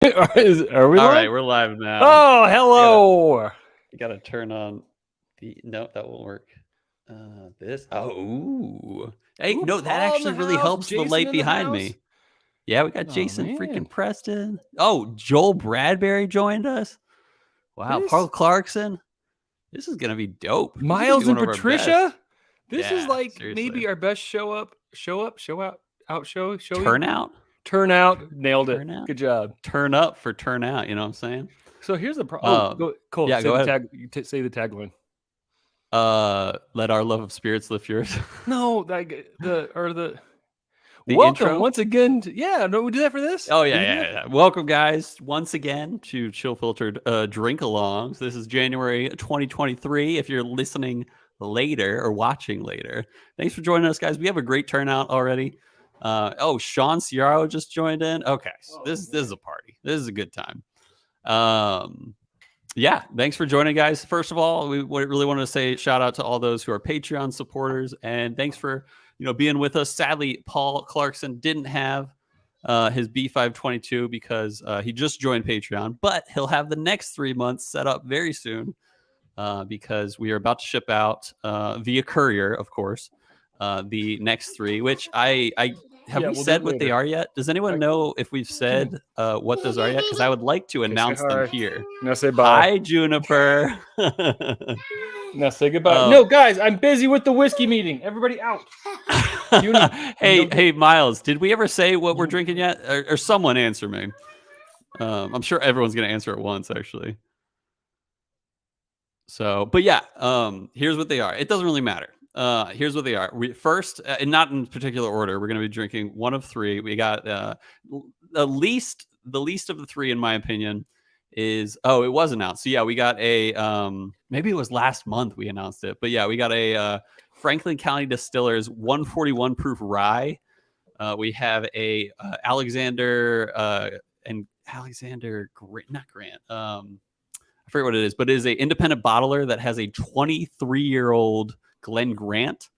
Are we All live? right, we're live now. Oh, hello. You gotta turn on the. No, that won't work. This. Oh, hey, Ooh, no, that Paul in the actually really house. helps the Jason light in the behind house. me. Yeah, we got Oh Jason man, freaking Preston. Oh, Joel Bradbury joined us. Wow, Paul this Clarkson. This is gonna be dope. This is gonna be Miles one and of our best. Patricia. This is Yeah, like seriously. maybe our best show out, showy. Turnout, Turnout. Nailed it. turnout, Good job. turn up for turnout. You know what I'm saying? So here's the problem. Oh, go Cole. Yeah, Say go the ahead. tag. Say the tagline. Let our love of spirits lift yours. No, the The welcome intro. once again. No, we do that for this. Oh Did we do yeah, that? yeah. Welcome, guys, once again to Chill Filtered Drink Alongs. This is January 2023. If you're listening later or watching later, thanks for joining us, guys. We have a great turnout already. Sean Ciaro just joined in. Okay, so this is a party. This is a good time. Yeah, thanks for joining, guys. First of all, we really want to say shout out to all those who are Patreon supporters, and thanks for being with us. Sadly, Paul Clarkson didn't have his B522 because he just joined Patreon, but he'll have the next 3 months set up very soon because we are about to ship out via courier, of course, the next three, which I have Yeah, we we'll do said it what they later. are yet? Does anyone know if we've said what those are yet? Because I would like to Okay, say announce them hi. here. Now say bye. Hi, Juniper. Now say goodbye. No, guys, I'm busy with the whiskey meeting. Everybody out. Hey, Miles, did we ever say what we're drinking yet? Or someone answer me. I'm sure everyone's going to answer at once, actually. So, but yeah, here's what they are. It doesn't really matter. Here's what they are. We first, and not in particular order, we're going to be drinking one of three. We got the least of the three, in my opinion, is it was announced. So yeah, we got a maybe it was last month we announced it, but yeah, we got a Franklin County Distillers 141 proof rye. We have a Alexander not Grant. I forget what it is, but it is an independent bottler that has a 23-year-old Glen Grant.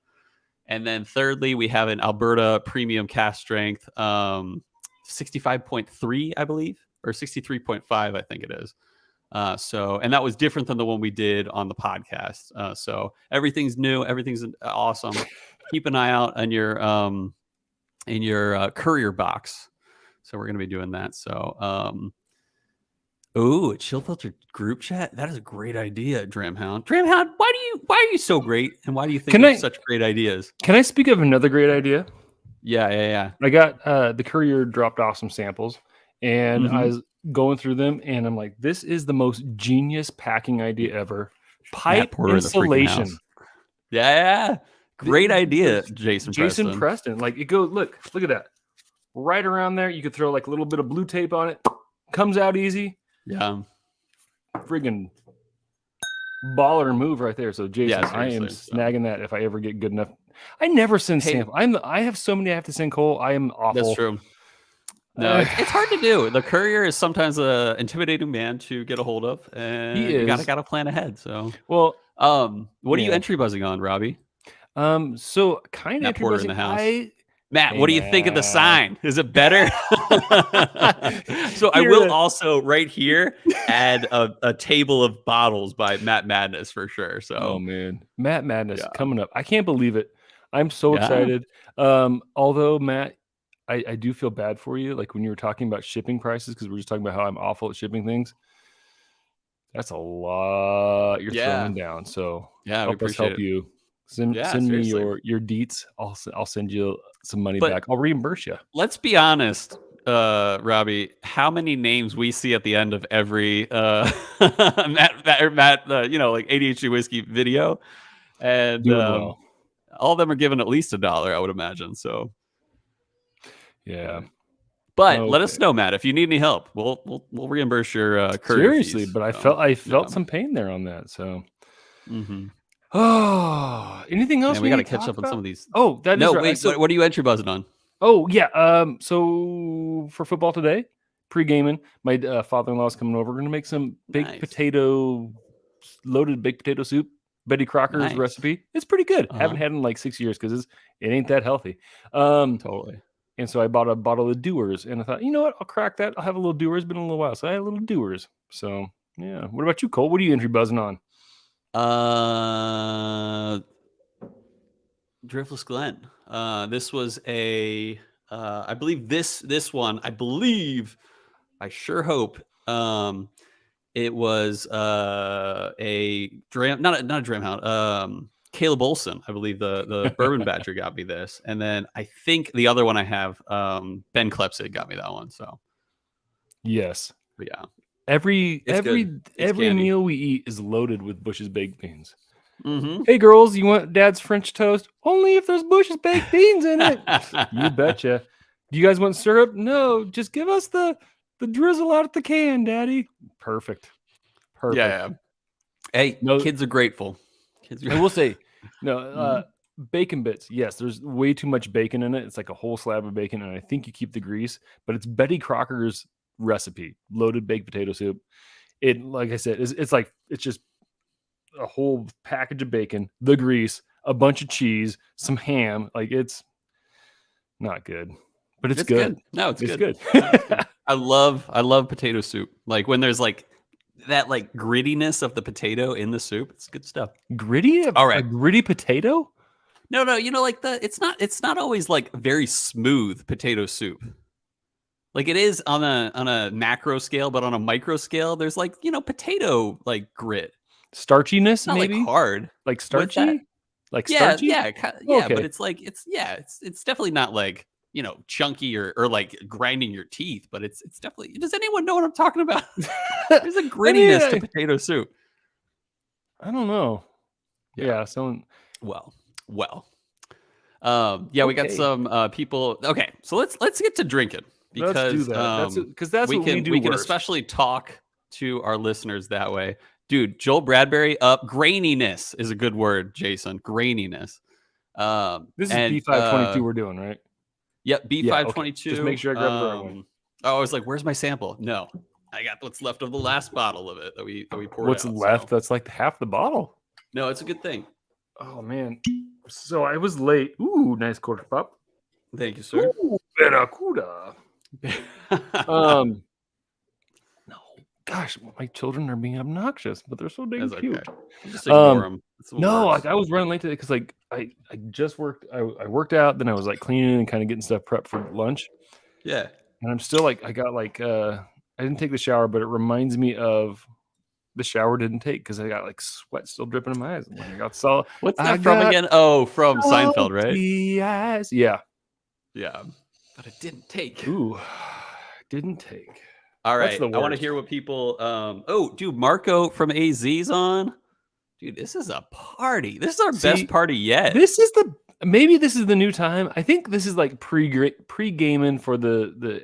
And then thirdly, we have an Alberta premium cask strength, 65.3, I believe, or 63.5, I think it is. And that was different than the one we did on the podcast. So everything's new, everything's awesome. Keep an eye out on your in your courier box. So we're going to be doing that. So a chill filter group chat. That is a great idea, Dramhound. Dramhound, why are you so great, and why do you think of such great ideas? Can I speak of another great idea? Yeah. I got the courier dropped off some samples, and I was going through them, and I'm like, this is the most genius packing idea ever. Pipe insulation. Yeah. Great idea, Jason Preston. Like it goes. Look at that. Right around there, you could throw like a little bit of blue tape on it. Comes out easy. Yeah. Friggin' baller move right there. So Jason, I am snagging that if I ever get good enough. I never send samples. I have so many I have to send, Cole. I am awful. That's true. No, it's hard to do. The courier is sometimes an intimidating man to get a hold of, and you gotta plan ahead. So, well, what are you entry buzzing on, Robbie? So kind of entry buzzing. In the house. Matt, what do you think of the sign? Is it better? So I will also right here add a table of bottles by Matt Madness for sure. So oh man, Matt Madness coming up. I can't believe it. I'm so excited. Although Matt, I do feel bad for you. Like when you were talking about shipping prices, because we're just talking about how I'm awful at shipping things. That's a lot you're throwing down. So help us help you. Send me your deets. I'll send you some money back. I'll reimburse you. Let's be honest, Robbie. How many names we see at the end of every Matt, like ADHD whiskey video, and all of them are given at least $1, I would imagine. So, yeah. But let us know, Matt, if you need any help. We'll reimburse your courier seriously. fees. But I felt some pain there on that. So. Oh, anything else? We got to catch up on some of these. Oh, that is right. Wait, so, what are you entry buzzing on? Oh yeah. So for football today, pre-gaming, my father-in-law is coming over. We're gonna make some loaded baked potato soup. Betty Crocker's recipe. It's pretty good. Haven't had it in like 6 years because it ain't that healthy. Totally. And so I bought a bottle of Dewar's, and I thought, you know what, I'll crack that. I'll have a little Dewar's. Been a little while, so I had a little Dewar's. So yeah. What about you, Cole? What are you entry buzzing on? Driftless Glen. This was I believe this one. I sure hope. It was a dram, not a dram hound. Caleb Olson, I believe the Bourbon Badger got me this, and then I think the other one I have, Ben Klepsid got me that one. So yes, but yeah, every candy. meal we eat is loaded with Bush's baked beans. Mm-hmm. Hey girls, you want Dad's French toast? Only if there's Bush's baked beans in it. You betcha. Do you guys want syrup? No, just give us the drizzle out of the can, Daddy. Perfect. Yeah. Hey, kids are grateful. I will say, bacon bits. Yes, there's way too much bacon in it. It's like a whole slab of bacon, and I think you keep the grease. But it's Betty Crocker's recipe, loaded baked potato soup. It, like I said, it's just a whole package of bacon, the grease, a bunch of cheese, some ham. Like, it's not good, but it's good. No, it's good. I love potato soup. Like when there's like that like grittiness of the potato in the soup. It's good stuff. Gritty? All right. A gritty potato? No, like it's not always like very smooth potato soup. Like it is on a macro scale, but on a micro scale, there's like, potato like grit. Starchiness, not maybe? Like hard. Like starchy? Like starchy? Yeah, okay. But it's like it's definitely not like, chunky or like grinding your teeth, but it's definitely. Does anyone know what I'm talking about? There's a grittiness to potato soup. I don't know. Yeah. Well. Yeah, we got some people. Okay, so let's get to drinking because let's do that. That's what we do. We can especially talk to our listeners that way. Dude, Joel Bradbury up. Graininess is a good word, Jason. Graininess. This is B522 we're doing, right? Yep, B522. Yeah, okay. Just make sure I grab the right one. I was like, where's my sample? No, I got what's left of the last bottle of it that we poured What's out, left? So. That's like half the bottle. No, it's a good thing. Oh, man. So I was late. Ooh, nice quarter pop. Thank you, sir. Ooh, Barracuda. No, gosh, my children are being obnoxious, but they're so dang cute. Okay. Just ignore them. No, I was running late today because like I just worked. I worked out, then I was like cleaning and kind of getting stuff prepped for lunch. Yeah, and I'm still like I got like I didn't take the shower, but it reminds me of the shower didn't take because I got like sweat still dripping in my eyes. I got salt. What's that from again? Oh, from Seinfeld, right? Yes, yeah. But it didn't take. Ooh, didn't take. All right, I want to hear what people. Oh, dude, Marco from AZ's on. Dude, this is a party. This is our best party yet. Maybe this is the new time. I think this is like pre-gaming for the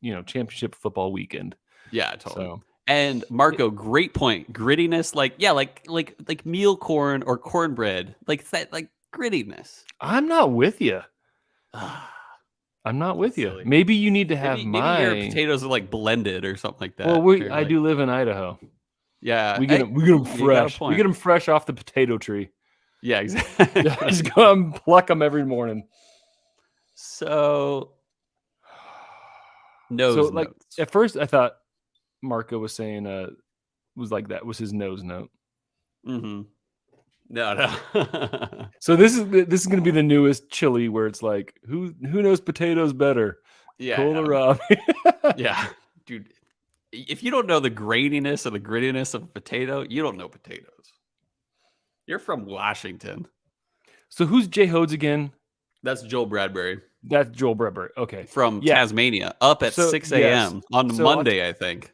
championship football weekend. Yeah, totally. So, and Marco, great point. Grittiness, like meal corn or cornbread, like that, like grittiness. I'm not with you. I'm not with you. Silly. Maybe you need to have maybe your potatoes are like blended or something like that. Well, I do live in Idaho. Yeah, we get them fresh. We get them fresh off the potato tree. Yeah, exactly. Just go and pluck them every morning. So, like at first, I thought Marco was saying was like that was his nose note. Mm-hmm. No. So this is going to be the newest chili where it's like who knows potatoes better? Yeah, Cole or Rob? Yeah, dude. If you don't know the graininess or the grittiness of a potato, you don't know potatoes. You're from Washington. So who's Jay Hodes again? That's Joel Bradbury. That's Joel Bradbury. Okay. From Tasmania, up at 6 a.m. on Monday, I think.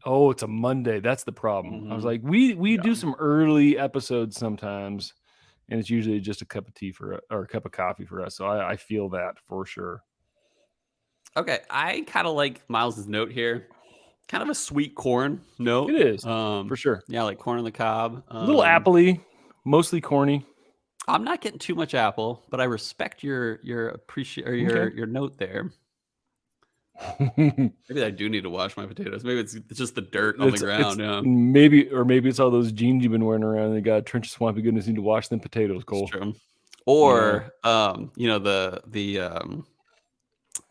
Oh, it's a Monday. That's the problem. Mm-hmm. I was like, we do some early episodes sometimes, and it's usually just a cup of tea or a cup of coffee for us. So I feel that for sure. Okay, I kind of like Miles's note here. Kind of a sweet corn note. It is for sure. Yeah, like corn on the cob. A little appley, mostly corny. I'm not getting too much apple, but I respect your your note there. Maybe I do need to wash my potatoes. Maybe it's just the dirt on the ground. Yeah. Maybe it's all those jeans you've been wearing around. They got a trench of swampy goodness. Need to wash them potatoes, Cole. Or the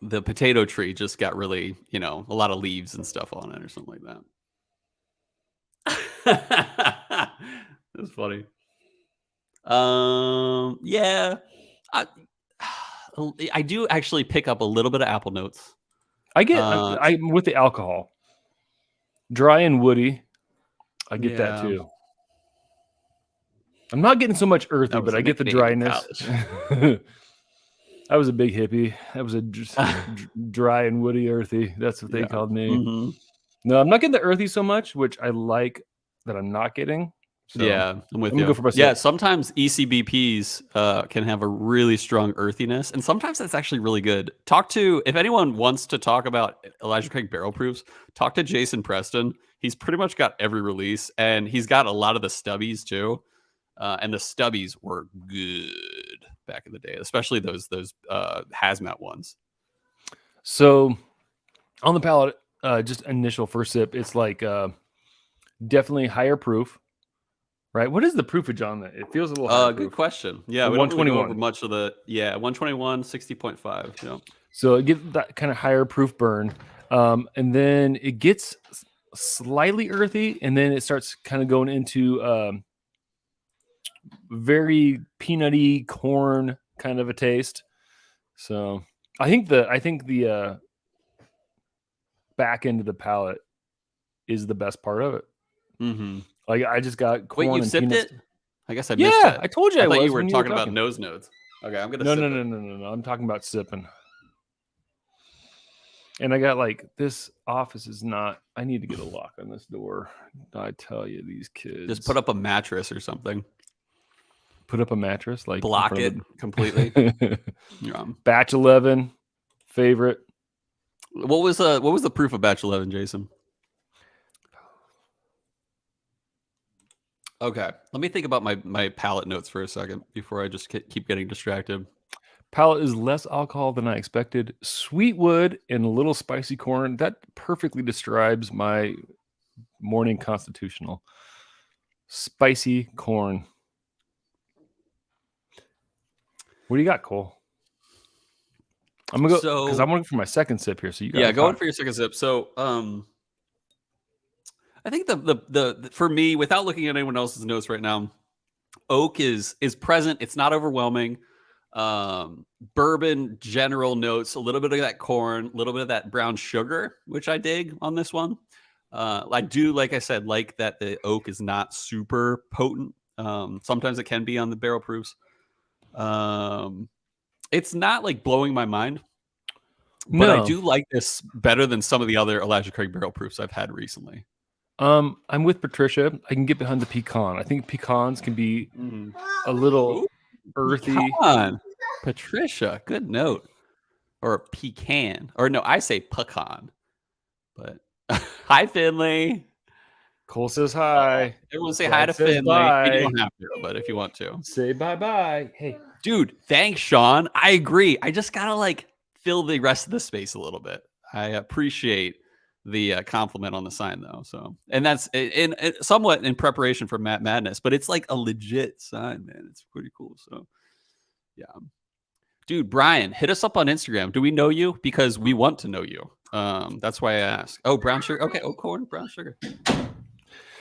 the potato tree just got really, a lot of leaves and stuff on it or something like that. That's funny. Yeah, I, I do actually pick up a little bit of apple notes. I'm with the alcohol, dry and woody. I get that too. I'm not getting so much earthy, but I get the dryness. I was a big hippie. That was a dry and woody earthy. That's what they called me. Mm-hmm. No, I'm not getting the earthy so much, which I like that I'm not getting. So yeah, I'm with you. Go for my yeah, sometimes ECBPs can have a really strong earthiness, and sometimes that's actually really good. If anyone wants to talk about Elijah Craig barrel proofs, talk to Jason Preston. He's pretty much got every release, and he's got a lot of the stubbies too. And the stubbies were good back in the day, especially those hazmat ones. So on the palate, just initial first sip, it's like definitely higher proof, right? What is the proofage on that? It feels a little higher good proof. question. Yeah, we don't really go over much of the 121, 60.5. Yeah. So it gets that kind of higher proof burn, and then it gets slightly earthy, and then it starts kind of going into very peanutty corn kind of a taste. So I think the back end of the palate is the best part of it. Mm-hmm. Like I just got corn. Wait, you and sipped peanuts. it? I guess I missed yeah, that. I told you I I thought was you were when talking about nose notes. Okay, I'm gonna. No. I'm talking about sipping. And I got like this office is not. I need to get a lock on this door. I tell you, these kids. Just put up a mattress or something. Put up a mattress, like block it completely. Yeah. Batch 11, favorite. What was the proof of batch 11, Jason? Okay, let me think about my palate notes for a second before I just keep getting distracted. Palate is less alcohol than I expected. Sweet wood and a little spicy corn. That perfectly describes my morning constitutional. Spicy corn. What do you got, Cole? I'm gonna go because I'm looking for my second sip here. So you guys go in for your second sip. So I think the for me, without looking at anyone else's notes right now, oak is present. It's not overwhelming. Bourbon general notes, a little bit of that corn, a little bit of that brown sugar, which I dig on this one. I do, like I said, like that the oak is not super potent. Sometimes it can be on the barrel proofs. It's not like blowing my mind, but I do like this better than some of the other Elijah Craig barrel proofs I've had recently. I'm with Patricia. I can get behind the pecan. I think pecans can be a little earthy. Pecan. Patricia, good note. Or pecan. Or no, I say pecan. But hi, Finley. Cole says hi. Everyone say hi to Finley. And you don't have to, but if you want to. Say bye-bye. Hey. Dude, thanks, Sean. I agree. I just got to fill the rest of the space a little bit. I appreciate the compliment on the sign, though. So, and that's in somewhat in preparation for Matt Madness, but it's like a legit sign, man. It's pretty cool. So, yeah. Dude, Brian, hit us up on Instagram. Do we know you? Because we want to know you. That's why I ask. Oh, brown sugar. Okay. Oh, corn, brown sugar.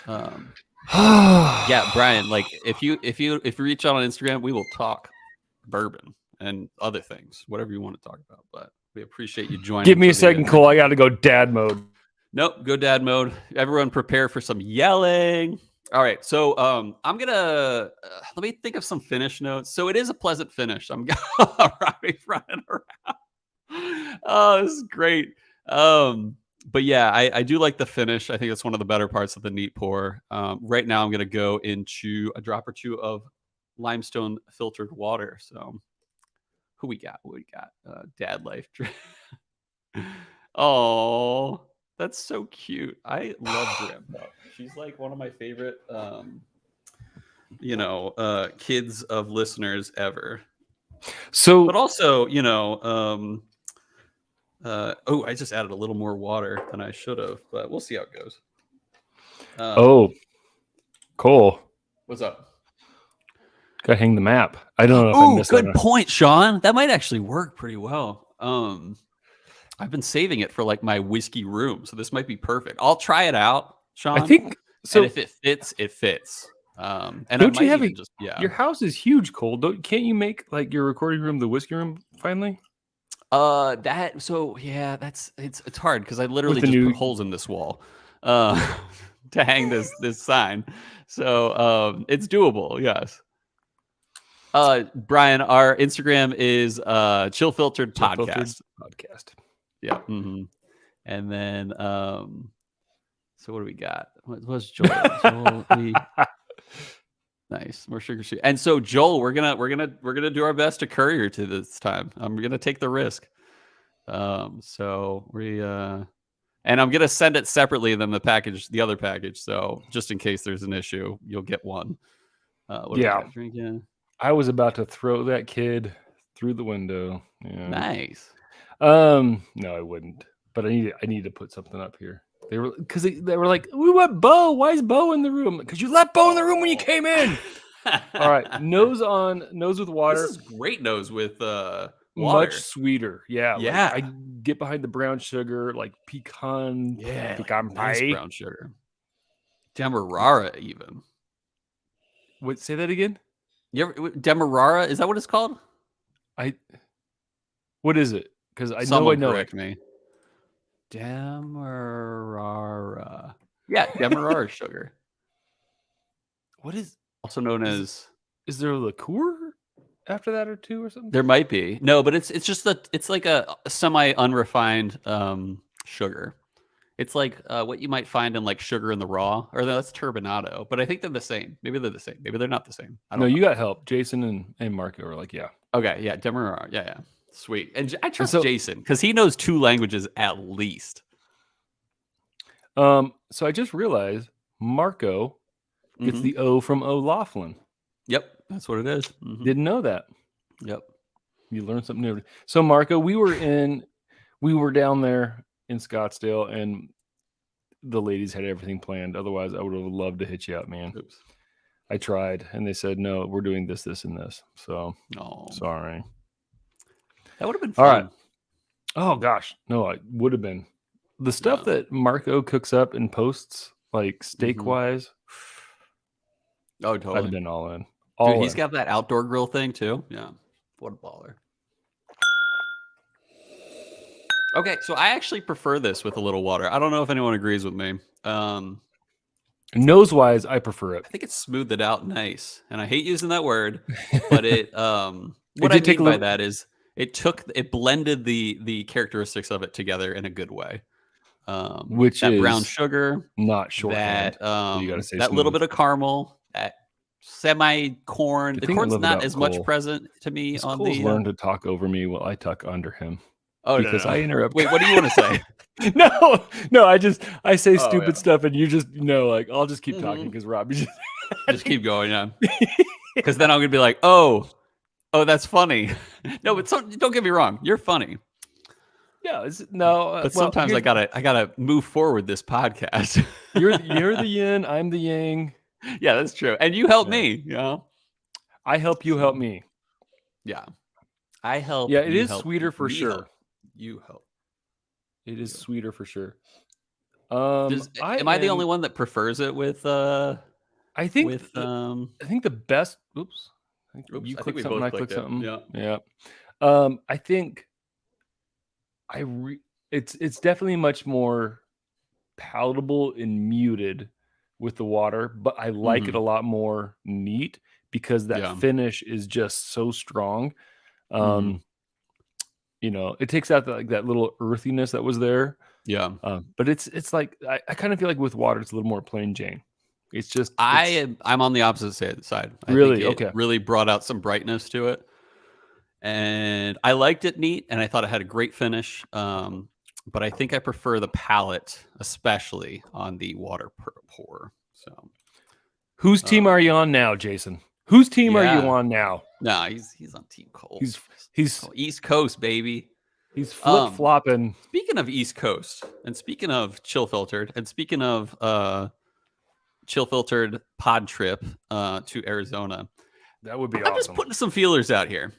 Yeah, Brian. If you reach out on Instagram, we will talk bourbon and other things, whatever you want to talk about. But we appreciate you joining. Give me a second, Cole. I got to go dad mode. Nope, go dad mode. Everyone, prepare for some yelling. All right, so I'm gonna let me think of some finish notes. So it is a pleasant finish. I'm running around. Oh, this is great. But yeah, I do like the finish. I think it's one of the better parts of the neat pour. Right now, I'm gonna go into a drop or two of limestone filtered water. So who we got? What we got? Dad life. Oh, that's so cute. I love Grandpa. She's like one of my favorite, kids of listeners ever. So, but also, I just added a little more water than I should have, but we'll see how it goes. Cole. What's up? Gotta hang the map. I don't know if I missed good point, Sean. That might actually work pretty well. I've been saving it for like my whiskey room, so this might be perfect. I'll try it out, Sean. I think so. And if it fits, it fits. And don't I you might have even just your house is huge, Cole. Can't you make like your recording room the whiskey room finally? It's hard because I literally just put holes in this wall to hang this sign. So it's doable, yes. Brian, our Instagram is Chill Filtered Podcast. Yeah. Mm-hmm. And then so what do we got? What's Joel? Nice, more sugar shoot. And so Joel, we're gonna do our best to courier to this time. I'm gonna take the risk. So we and I'm gonna send it separately than the other package. So just in case there's an issue, you'll get one. What do we got drinking? I was about to throw that kid through the window. Yeah. Nice. No, I wouldn't. But I need to put something up here. They were like, we want Bo. Why is Bo in the room? Because you left Bo in the room when you came in. All right, nose with water. This is great nose with water. Much sweeter. Yeah. Yeah. Like, I get behind the brown sugar, like pecan. Yeah. Pecan pie. Nice brown sugar. Demerara even. Wait, say that again? Demerara, is that what it's called? What is it? Because I know correct me. Demerara. Yeah, Demerara sugar. What is also known as? Is there a liqueur after that or two or something? There might be. No, but it's just it's like a semi unrefined sugar. It's like what you might find in like Sugar in the Raw, or that's turbinado. But I think they're the same. Maybe they're the same. Maybe they're not the same. I don't know. You got help. Jason and Marco are like, yeah. Okay, yeah, Demerara. Yeah. Sweet. And I trust Jason because he knows 2 languages at least. So I just realized Marco gets the O from O'Laughlin. Yep, that's what it is. Mm-hmm. Didn't know that. Yep. You learned something new. So Marco, we were down there in Scottsdale, and the ladies had everything planned. Otherwise, I would have loved to hit you up, man. Oops. I tried, and they said, no, we're doing this, and this. So, sorry. That would have been fun. All right. Oh, gosh. No, it would have been. The stuff that Marco cooks up and posts, like steak-wise. Oh, totally. I'd have been all in. Dude, he's got that outdoor grill thing, too. Yeah. What a baller. Okay, so I actually prefer this with a little water. I don't know if anyone agrees with me. Nose-wise, I prefer it. I think it smoothed it out nice. And I hate using that word, but what I mean by that is it blended the characteristics of it together in a good way. Which that is brown sugar, not shorthand. You gotta say that little bit of caramel, semi corn. The corn's not as much present to me on Cole's learned to talk over me while I tuck under him. Oh, because I interrupt. Wait, what do you want to say? No, I say stupid stuff, and you just like I'll just keep talking because Rob, you just keep going, yeah. Because then I'm gonna be like, oh, that's funny. No, but don't get me wrong, you're funny. Yeah, but sometimes I gotta move forward this podcast. you're the yin, I'm the yang. Yeah, that's true, and you help me. You know, I help you help me. Yeah, I help. Yeah, it is sweeter for sure. You help. It is sweeter for sure. Am I the only one that prefers it with? I think the best. Oops. You clicked something. I clicked something. Yeah. I think. It's definitely much more palatable and muted with the water, but I like it a lot more neat because that finish is just so strong. It takes out that little earthiness that was there. Yeah. But it's like I kind of feel like with water it's a little more plain Jane. It's just I'm on the opposite side. I really? think it really brought out some brightness to it. And I liked it neat, and I thought it had a great finish. But I think I prefer the palate, especially on the water pour. So, whose team are you on now, Jason? Whose team are you on now? No, he's on Team Cole. He's East Coast, baby. He's flip flopping. Speaking of East Coast, and speaking of Chill Filtered, and speaking of Chill Filtered pod trip to Arizona, that would be awesome. I'm just putting some feelers out here.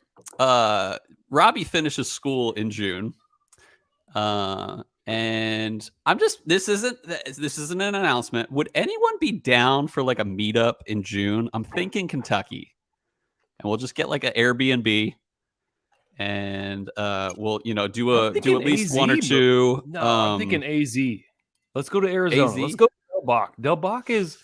Robbie finishes school in June. And I'm just this isn't an announcement. Would anyone be down for like a meetup in June? I'm thinking Kentucky, and we'll just get like an Airbnb, and we'll do I'm at thinking least AZ, one or two. No, I'm thinking AZ. Let's go to Arizona. AZ? Let's go to Del Bach. Del Bach is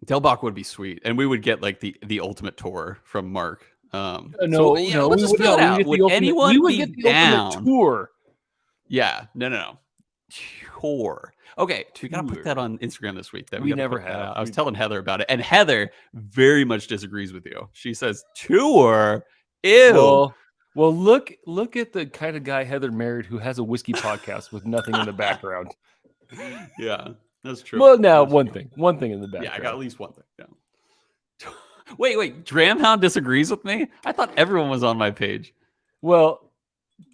Del Bach would be sweet, and we would get like the ultimate tour from Mark. no, we'll just feel it out. Would anyone be down? Tour? Yeah, no. Tour. Okay, we gotta put that on Instagram this week. That we never have. I was telling Heather about it, and Heather very much disagrees with you. She says tour. Ew. Well, look at the kind of guy Heather married who has a whiskey podcast with nothing in the background. Yeah, that's true. Well, now one thing in the background. Yeah, I got at least one thing. Yeah. Wait, Dramhound disagrees with me? I thought everyone was on my page. Well,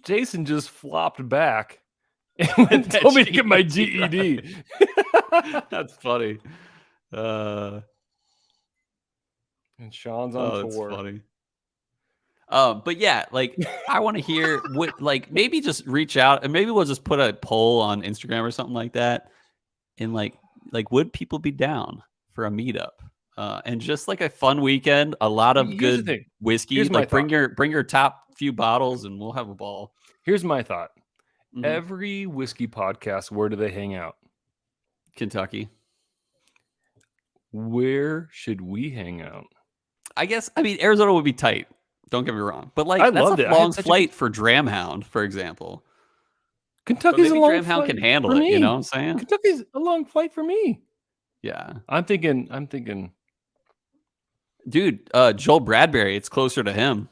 Jason just flopped back and told me to get my GED. That's funny. And Sean's on tour. That's funny. But yeah, like I want to hear what, like maybe just reach out and maybe we'll just put a poll on Instagram or something like that. And like would people be down for a meetup? And just like a fun weekend, a lot of good whiskey. Here's like bring your top few bottles and we'll have a ball. Here's my thought. Mm-hmm. Every whiskey podcast, where do they hang out? Kentucky. Where should we hang out? I mean, Arizona would be tight. Don't get me wrong. But like that's a long flight for Dramhound, for example. Kentucky's a long Dramhound flight can handle it, you know what I'm saying? Kentucky's a long flight for me. Yeah. I'm thinking dude, Joel Bradbury, it's closer to him.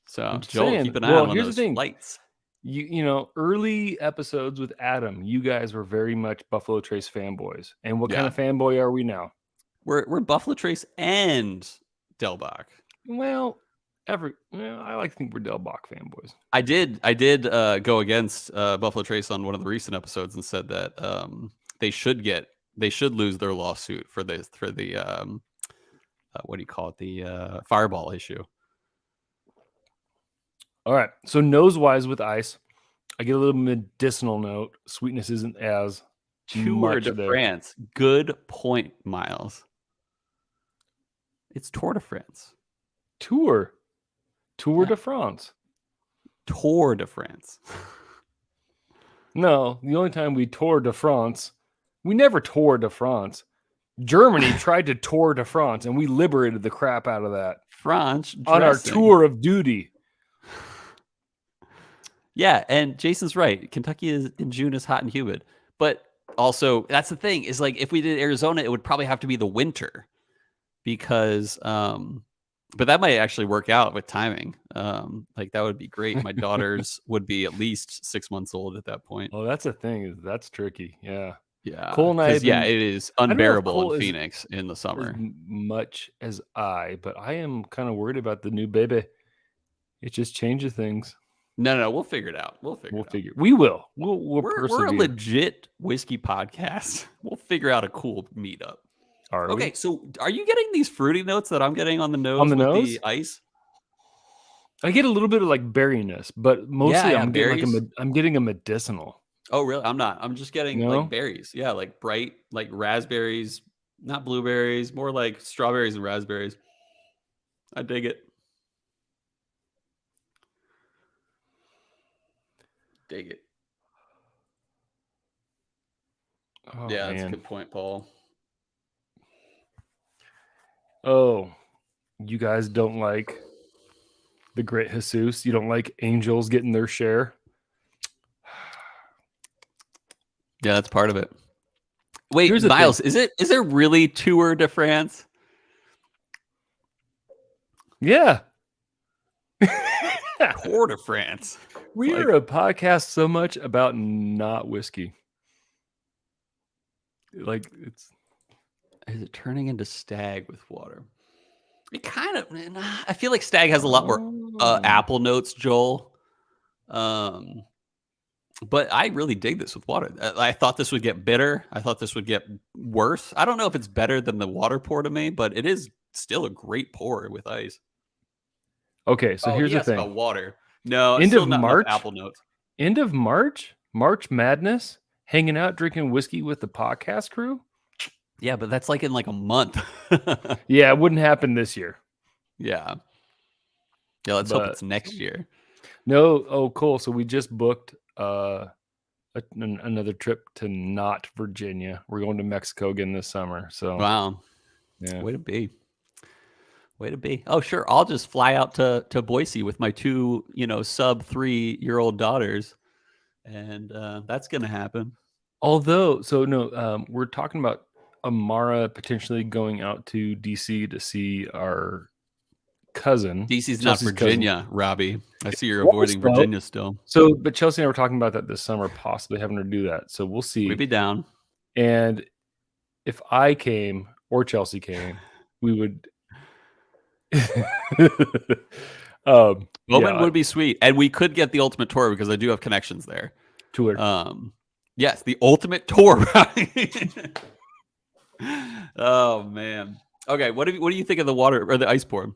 So Joel, keep an eye on those flights. You know, early episodes with Adam, you guys were very much Buffalo Trace fanboys. And what kind of fanboy are we now? We're Buffalo Trace and Del Bach. Well, I like to think we're Del Bach fanboys. I did go against Buffalo Trace on one of the recent episodes and said that they should lose their lawsuit for the what do you call it, the Fireball issue. All right, so nose-wise with ice, I get a little medicinal note. Sweetness isn't as Tour de France. Good point, Miles. It's Tour de France. Tour de France. Tour de France. No, the only time we Tour de France, we never Tour de France. Germany tried to Tour de France, and we liberated the crap out of that. France dressing. On our tour of duty. Yeah, and Jason's right. Kentucky in June is hot and humid. But also, that's the thing, is like if we did Arizona, it would probably have to be the winter. Because but that might actually work out with timing. Like that would be great. My daughters would be at least 6 months old at that point. Oh, that's the thing. That's tricky. Yeah. Yeah. Cole and I it is unbearable in Phoenix in the summer. As much as but I am kind of worried about the new baby. It just changes things. No, we'll figure it out. We will. We're a legit whiskey podcast. We'll figure out a cool meetup. Okay, so are you getting these fruity notes that I'm getting on the nose? On the nose? The ice? I get a little bit of like berryness, but mostly I'm getting a medicinal. Oh, really? I'm not. I'm just getting like berries. Yeah, like bright, like raspberries, not blueberries, more like strawberries and raspberries. I dig it. Oh, yeah, that's a good point, Paul. Oh, you guys don't like the Great Jesus? You don't like Angels getting their share? Yeah, that's part of it. Wait, Miles, is there really Tour de France? Yeah. Tour de France. We are a podcast so much about not whiskey. Like is it turning into Stag with water? It kind of. I feel like Stag has a lot more apple notes, Joel. But I really dig this with water. I thought this would get bitter. I thought this would get worse. I don't know if it's better than the water pour to me, but it is still a great pour with ice. Okay, so here's the thing. Water. No, end still of not March. Apple notes. End of March Madness, hanging out, drinking whiskey with the podcast crew. Yeah, but that's like in like a month. Yeah, it wouldn't happen this year. Yeah. Yeah, let's hope it's next year. No, oh, cool. So we just booked another trip to not Virginia. We're going to Mexico again this summer. So wow, yeah, way to be. Way to be. Oh, sure. I'll just fly out to Boise with my 2, sub 3-year-old daughters, and that's gonna happen. Although, so no, we're talking about Amara potentially going out to DC to see our cousin. DC's not Chelsea's Virginia, cousin. Robbie. I see you're avoiding Virginia still. So, but Chelsea and I were talking about that this summer, possibly having her do that. So we'll see. We'd be down. And if I came or Chelsea came, we would. Bowman would be sweet, and we could get the ultimate tour because I do have connections there. Tour. Yes, the ultimate tour. Oh man. Okay, what do you think of the water or the ice pour?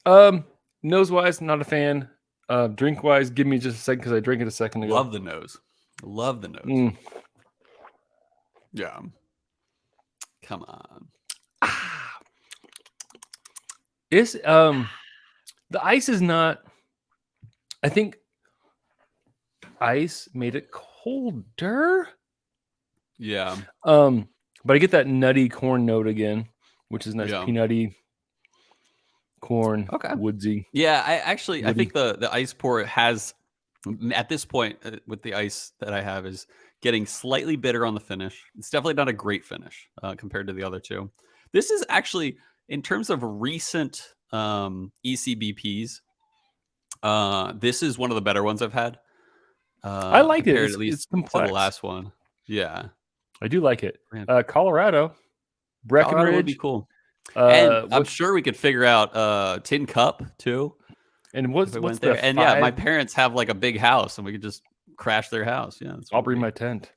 Nose wise, not a fan. Drink wise, give me just a second because I drank it a second ago. Love the nose. Yeah. Come on. It's the ice is not. I think ice made it colder. Yeah. But I get that nutty corn note again, which is nice, peanutty corn, woodsy. Yeah, I think the ice pour has at this point with the ice that I have is getting slightly bitter on the finish. It's definitely not a great finish compared to the other two. This is actually, in terms of recent ECBPs, this is one of the better ones I've had. I like it. At least it's complex. To the last one. Yeah, I do like it. Colorado, Breckenridge Colorado would be cool. And I'm sure we could figure out Tin Cup too. And what's there? And yeah, my parents have like a big house, and we could just crash their house. Yeah, I'll bring my tent.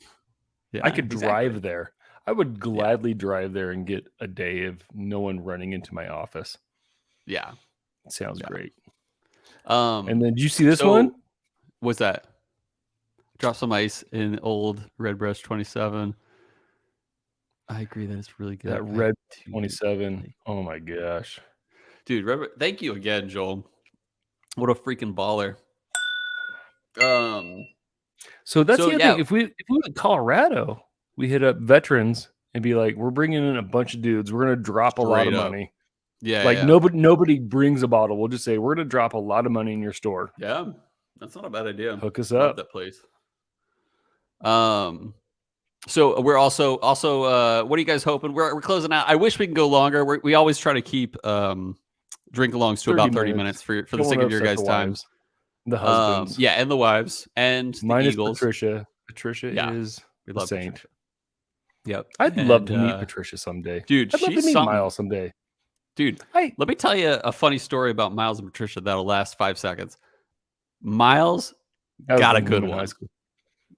Yeah, I could drive there. I would gladly drive there and get a day of no one running into my office. Yeah, it sounds great. And then did you see this one? What's that? Drop some ice in old Redbreast 27. I agree that it's really good. That Red 27. Oh my gosh, dude! Thank you again, Joel. What a freaking baller. So that's the other thing. If we went to Colorado, we hit up veterans and be like, we're bringing in a bunch of dudes. We're gonna drop a lot of money. Yeah, like nobody brings a bottle. We'll just say we're gonna drop a lot of money in your store. Yeah, that's not a bad idea. Hook us up. That place. So we're also what are you guys hoping? We're closing out. I wish we can go longer. We always try to keep drink alongs to about 30 minutes for the sake of your guys' times. The husbands. And the wives and the Eagles. Patricia. Patricia is a saint. Patricia. Yep. I'd love to meet Patricia someday. Dude, I'd love to meet Miles someday. Dude, let me tell you a funny story about Miles and Patricia that'll last 5 seconds. Miles got a good one.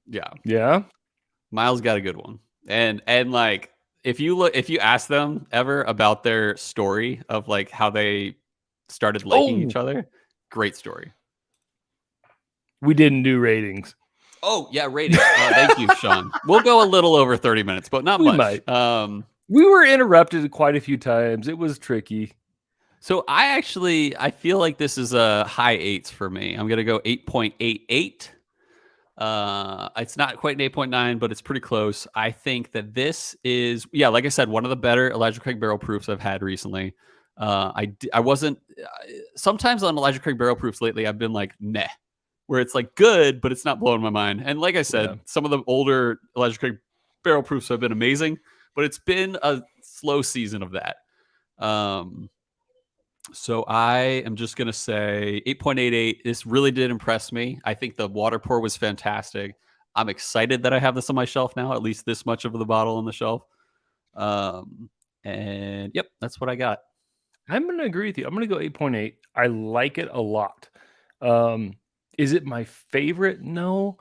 Yeah. Yeah. Miles got a good one. And like if you ask them ever about their story of like how they started liking each other, great story. We didn't do ratings. Oh, yeah, ratings. Thank you, Sean. We'll go a little over 30 minutes, but not much. Might. We were interrupted quite a few times. It was tricky. So I feel like this is a high 8s for me. I'm going to go 8.88. It's not quite an 8.9, but it's pretty close. I think that this is, like I said, one of the better Elijah Craig barrel proofs I've had recently. I wasn't, sometimes on Elijah Craig barrel proofs lately, I've been like, meh, where it's like good, but it's not blowing my mind. And like I said, some of the older Elijah Craig barrel proofs have been amazing, but it's been a slow season of that. So I am just going to say 8.88. This really did impress me. I think the water pour was fantastic. I'm excited that I have this on my shelf now, at least this much of the bottle on the shelf. And yep, that's what I got. I'm going to agree with you. I'm going to go 8.8. I like it a lot. Is it my favorite? No.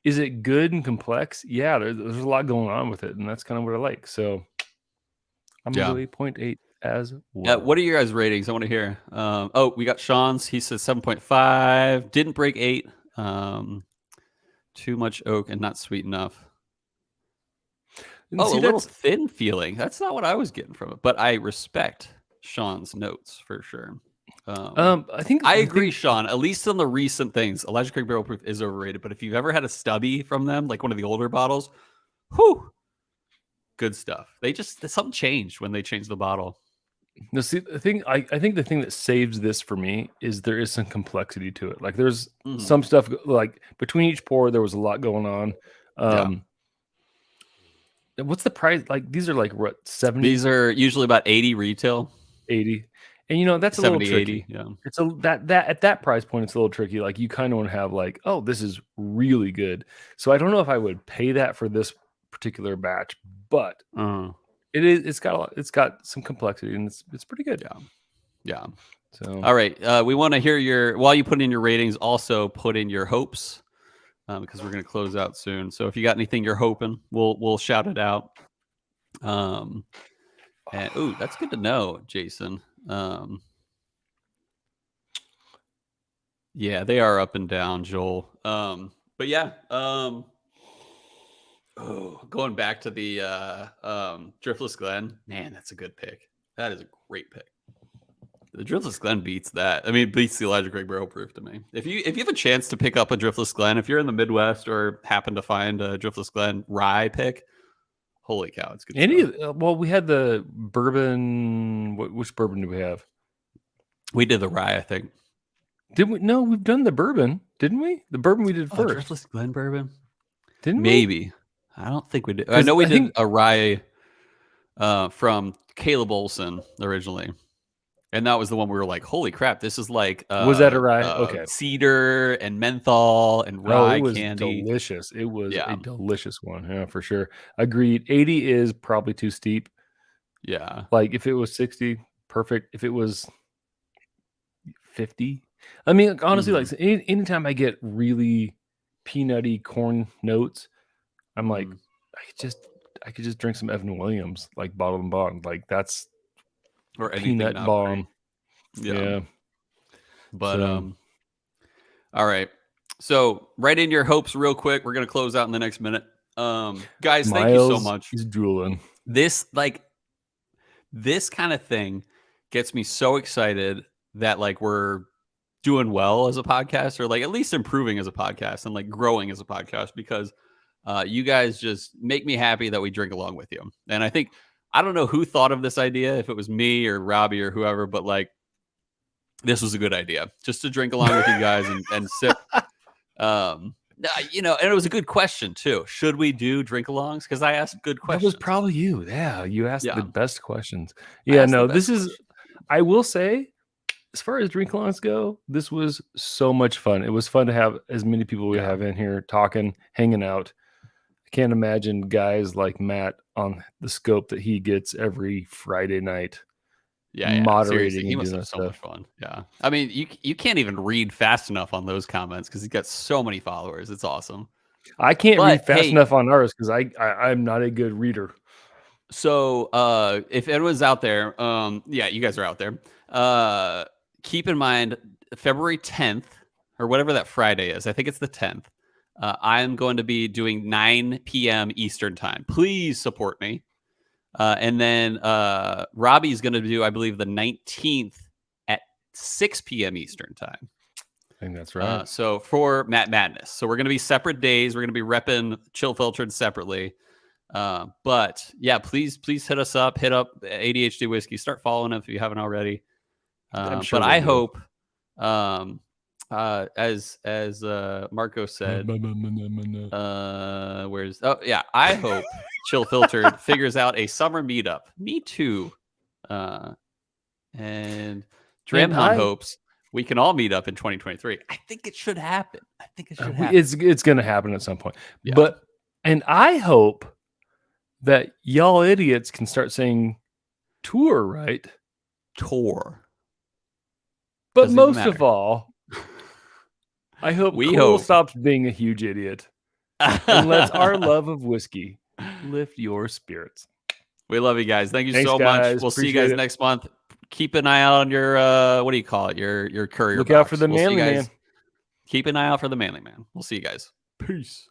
Is it good and complex? Yeah, there's a lot going on with it, and that's kind of what I like. So I'm going to go 8.8 as well. What are your guys' ratings? I want to hear. We got Sean's. He says 7.5. Didn't break 8. Too much oak and not sweet enough. And Oh, see, a little that's thin feeling. That's not what I was getting from it, but I respect Sean's notes for sure. I think I the agree, thing, Sean. At least on the recent things, Elijah Craig Barrel Proof is overrated. But if you've ever had a stubby from them, like one of the older bottles, whew, good stuff. Something changed when they changed the bottle. no, see, the thing, I think the thing that saves this for me is there is some complexity to it. Like there's some stuff like between each pour, there was a lot going on. Yeah. What's the price? Like these are like what, 70, These are usually about 80 retail, 80, and that's a little 70, tricky. 80. Yeah. It's that at that price point, it's a little tricky. Like you kind of want to have like, oh, this is really good. So I don't know if I would pay that for this particular batch, but it's got some complexity and it's pretty good. Yeah. So all right. We want to hear while you put in your ratings, also put in your hopes. Because we're going to close out soon. So if you got anything you're hoping, we'll shout it out. And that's good to know, Jason. Yeah, they are up and down, Joel. But yeah, going back to the Driftless Glen, man, that's a good pick. That is a great pick. The Driftless Glen beats that. I mean, it beats the Elijah Craig Barrel Proof to me. If you have a chance to pick up a Driftless Glen, if you're in the Midwest or happen to find a Driftless Glen rye pick, holy cow, it's good. Well, we had the bourbon. Which bourbon do we have? We did the rye, I think. Did we? No, we've done the bourbon, didn't we? The bourbon we did first. Driftless Glen bourbon? Didn't Maybe. I don't think we did. I know we did a rye from Caleb Olson originally. And that was the one we were like, holy crap, this is like was that a rye? Okay. Cedar and menthol and rye it was candy. Delicious. It was a delicious one. Yeah, for sure. Agreed. 80 is probably too steep. Yeah. Like if it was 60, perfect. If it was 50. I mean, honestly, like anytime I get really peanutty corn notes, I'm like, I could just drink some Evan Williams, like bottled and bond. Like that's or peanut bomb. Yeah. But all right. So write in your hopes real quick. We're gonna close out in the next minute. Guys, thank you so much. He's drooling. This kind of thing gets me so excited that like we're doing well as a podcast, or like at least improving as a podcast and like growing as a podcast, because you guys just make me happy that we drink along with you. And I don't know who thought of this idea, if it was me or Robbie or whoever, but like this was a good idea just to drink along with you guys and sip. And it was a good question too. Should we do drink alongs? Because I asked good questions. That was probably you. Yeah, you asked the best questions. Yeah, no, this is. I will say, as far as drink alongs go, this was so much fun. It was fun to have as many people we have in here talking, hanging out. I can't imagine guys like Matt on the scope that he gets every Friday night. Moderating. He must have so much fun. Yeah. I mean, you can't even read fast enough on those comments because he's got so many followers. It's awesome. I can't read fast enough on ours because I'm not a good reader. So if anyone's out there, you guys are out there. Keep in mind February 10th or whatever that Friday is. I think it's the 10th. I'm going to be doing 9 p.m. Eastern time. Please support me. And then Robbie's going to do, I believe, the 19th at 6 p.m. Eastern time. I think that's right. So for Matt Madness. So we're going to be separate days. We're going to be repping Chill Filtered separately. But yeah, please hit us up. Hit up ADHD Whiskey. Start following us if you haven't already. But I hope, as Marco said, I hope Chill Filtered figures out a summer meetup. Me too. And Dramhound hopes we can all meet up in 2023. I think it should happen. It's going to happen at some point. Yeah. And I hope that y'all idiots can start saying tour, right? Tour. But most of all, I hope Cole stops being a huge idiot and lets our love of whiskey lift your spirits. We love you guys. Thank you so much. We'll see you guys next month. Keep an eye out on your what do you call it? Your courier. Look out for the Manly Man. Keep an eye out for the Manly Man. We'll see you guys. Peace.